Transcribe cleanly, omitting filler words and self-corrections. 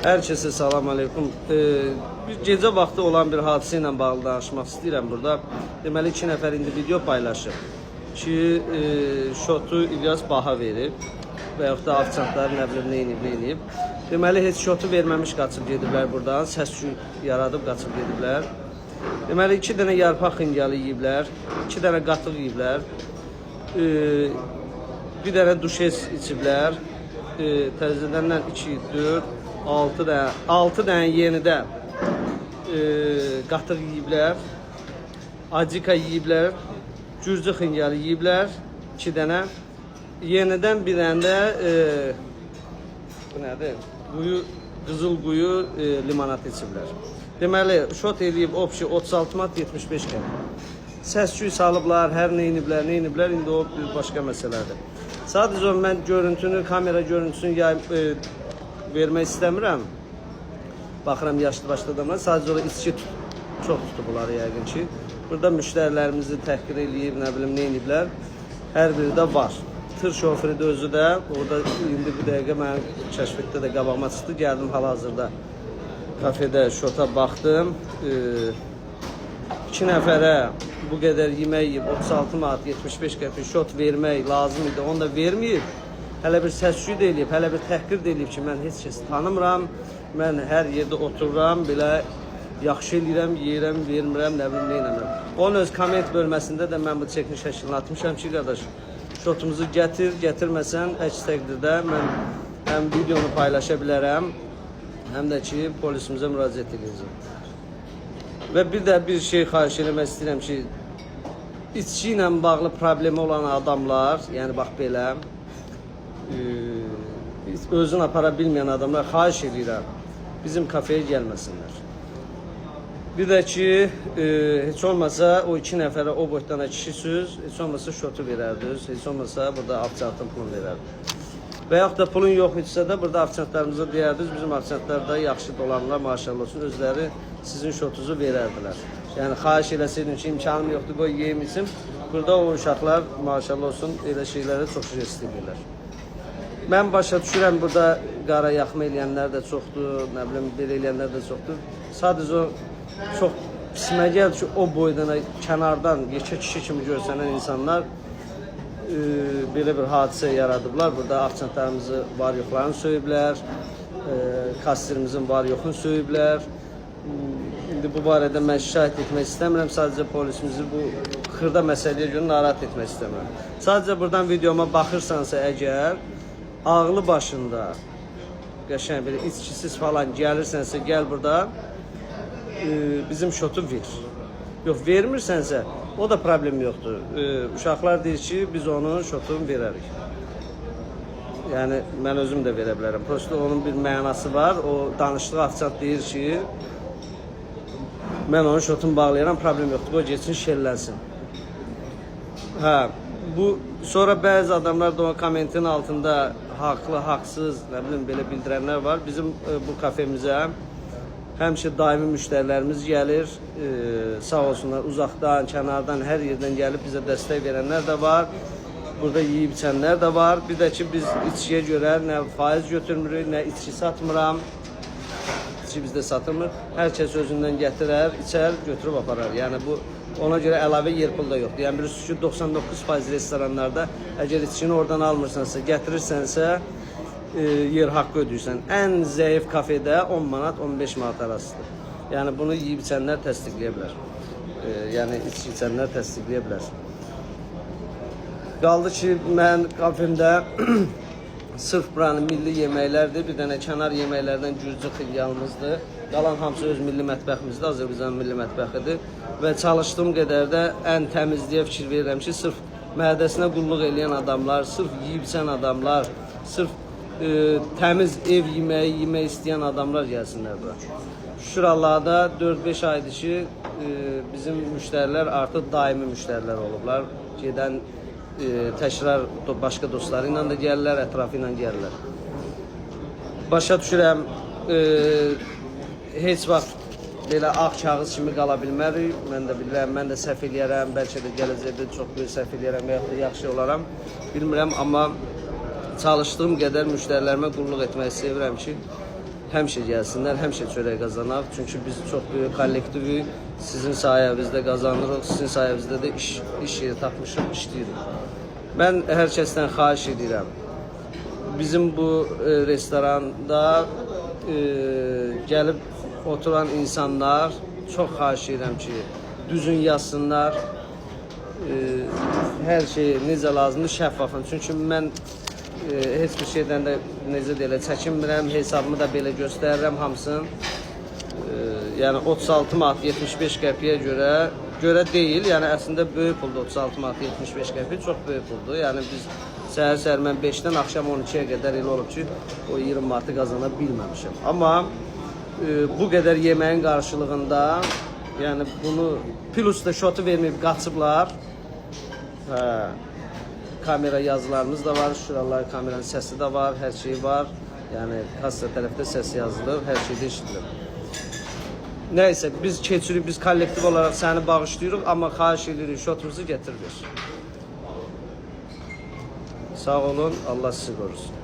Herkese salam aleykum. Bir gecə vaxtı olan bir hadisə ilə bağlı danışmaq istəyirəm burada. Deməli 2 nəfər indi video paylaşıb ki, şotu İlyas baha verib və yaxud da afisantları nə bilim neyinib. Deməli heç şotu verməmiş qaçıb gediblər buradan, səs-küy yaradıb qaçıb gediblər. Deməli 2 dənə yarpaq xingalı yeyiblər, 2 dənə qatıq yeyiblər, bir dənə duşes içiblər, təzədən 2, 4, 6 dənə yenidə qatıq yeyiblər, acika yeyiblər, cürcü xingalı yeyiblər, 2 dənə, yenidən bir dənə də bu nədir? Qızıl quyu limonat içiblər. Deməli, şot eləyib opşi 36 mat 75 qəpik. Səs-küy salıblar, hər neyiniblər, indi o bir başqa məsələdir. Sadəcə mən görüntünü, kamera görüntüsünü vermək istəmirəm. Baxıram yaşlı başlı adamlar, sadəcə o içki çox tutublar yəqin ki. Burada müştərilərimizi təhqir eləyib, nə bilim neyiniblər, hər biri də var. Tır şoförü də özü də, orada indi bu dəqiqə mənim kəşfətdə də qabağıma çıxdı, gəldim hal-hazırda kafedə şota baxdım. 2 nəfərə bu qədər yemək yiyib 36 manat 75 qəpik şot vermək lazım idi, onu da verməyib. Hələ bir səs-küy də eləyib, hələ bir təhqir də eləyib ki, mən heç kəs tanımıram, mən hər yerdə otururam, belə yaxşı eləyirəm, yeyirəm, vermirəm, nə bilim, neynəmirəm. Onun öz komment bölməsində də mən bu çəkini şəklini atmışam ki, qardaş, şotumuzu gətirməsən, əks təqdirdə mən həm videonu paylaşa bilərəm, həm də ki, polisimizə müraciət edəcəm. Və bir də bir şey xahiş eləmək istəyirəm ki, içki ilə bağlı problemi olan adamlar, yəni bax belə, özünü apara bilməyən adamlar xahiş edirəm, bizim kafeyə gəlməsinlər. Bir də ki, heç olmasa o 2 nəfərə o boyutdan kişisiniz, heç olmasa şotu verərdiniz, heç olmasa burada afisantın pulunu verərdiniz. Və yaxud da pulun yox etsə də burada afisantlarımıza deyərdiniz, bizim afisantlar da yaxşı dolanlar, maşallah olsun, özləri sizin şotunuzu verərdilər. Yəni xahiş eləsəydim ki, imkanım yoxdur, qoy yeyim içim. Burada o uşaqlar, maşallah olsun, elə şeylərə çox şey istəyirlər. Mən başa düşürəm, burada qara yaxma eləyənlər də çoxdur, nə bilim, belə eləyənlər də çoxdur. Sadəcə o çox pisimə gəldi ki, o boydan, kənardan, yekə kişi kimi görsənən insanlar belə bir hadisə yaradıblar. Burada afisantlarımızı var-yoxlarını söyüblər, kassirimizin var-yoxunu söyüblər. İndi bu barədə mən şikayət etmək istəmirəm, sadəcə polisimizi bu xırda məsələyə görə narahat etmək istəmirəm. Sadəcə buradan videoma baxırsansa əgər, ağlı başında, qəşəng bir içkisiz falan gəlirsənsə, gəl burada, bizim şotu ver. Yox, vermirsənsə, o da problem yoxdur. Uşaqlar deyir ki, biz onun şotunu verərik. Yəni, mən özüm də verə bilərəm. Prosto onun bir mənası var. O danışdığı afisant deyir ki, mən onun şotunu bağlayaram, problem yoxdur. O geçsin, şellənsin. Hə, bu, sonra bəzi adamlar da o kommentin altında haqlı, haqsız, nə bilim, belə bildirənlər var. Bizim bu kafemizə həmişə daimi müştərilərimiz gəlir, sağ olsunlar, uzaqdan, kənardan, hər yerdən gəlib bizə dəstək verənlər də var. Burada yeyib içənlər də var. Bir də ki, biz içkiyə görə nə faiz götürmürük, nə içki satmıram. İçki bizdə satılmır. Hər kəs özündən gətirər, içər, götürüb aparar. Yəni bu, ona görə əlavə yer pul da yoxdur. Yəni birisi ki, 99% restoranlarda əgər içkini oradan almırsansa, gətirirsənsə, yer haqqı ödəyirsən. Ən zəif kafedə 10 manat 15 manat arasıdır. Yəni bunu yeyib içənlər təsdiqləyə bilər. Yəni içki içənlər təsdiqləyə bilər. Qaldı ki, mən kafemdə sırf buranın milli yeməklərdir. Bir dənə kənar yeməklərdən gürcü xiyalımızdır. Qalan hamısı öz milli mətbəximizdir, Azərbaycanın milli mətbəxidir. Və çalışdığım qədər də ən təmizliyə fikir verirəm ki, sırf mədəsinə qulluq eləyən adamlar, sırf yeyib içən adamlar, sırf təmiz ev yeməyi yemək istəyən adamlar gəlsinlər bura. Şükür Allah'a da 4-5 aydır ki, bizim müştərilər artıq daimi müştərilər olublar. Gedən təkrar başqa dostları ilə də gəlirlər, ətrafı ilə gəlirlər. Başa düşürəm, heç vaxt belə ağ kağız kimi qala bilmərik. Mən də bilirəm, mən də səhv eləyərəm, bəlkə də gələcəkdə çox böyük səhv eləyərəm və yaxud da yaxşı olaram, bilmirəm, amma çalışdığım qədər müştərilərimə qulluq etməyi sevirəm ki, həmişə gəlsinlər, həmişə çörək qazanaq. Çünki biz çox böyük kollektivik, sizin sayənizdə qazanırıq, sizin sayənizdə də iş yeri tapmışıq, işləyirik. Mən hər kəsdən xahiş edirəm. Bizim bu restoranda gəlib oturan insanlar çox xahiş edirəm ki, düzün yazsınlar. Hər şey necə lazımdır, şəffafın. Çünki mən heç bir şeydən də necə deyilə çəkinmirəm, hesabımı da belə göstərirəm hamısını. Yəni 36 manat 75 qəpiyə görə deyil, yəni əslində böyük puldur 36 manat 75 qəpi, çox böyük puldur. Yəni biz səhər mən 5-dən axşam 12-yə qədər elə olub ki, o 20 manatı qazana bilməmişəm. Amma bu qədər yeməyin qarşılığında, yəni bunu plus da şotu verməyib qaçıblar. Kamera yazılarımız da var, şuralar kameranın səsi də var, hər şey var. Yəni kassa tərəfdə səs yazılır, hər şey də eşidilir. Nəysə, biz keçirik, biz kollektiv olaraq səni bağışlayırıq, amma xahiş edirik, şotumuzu getirir. Sağ olun, Allah sizi qorusun.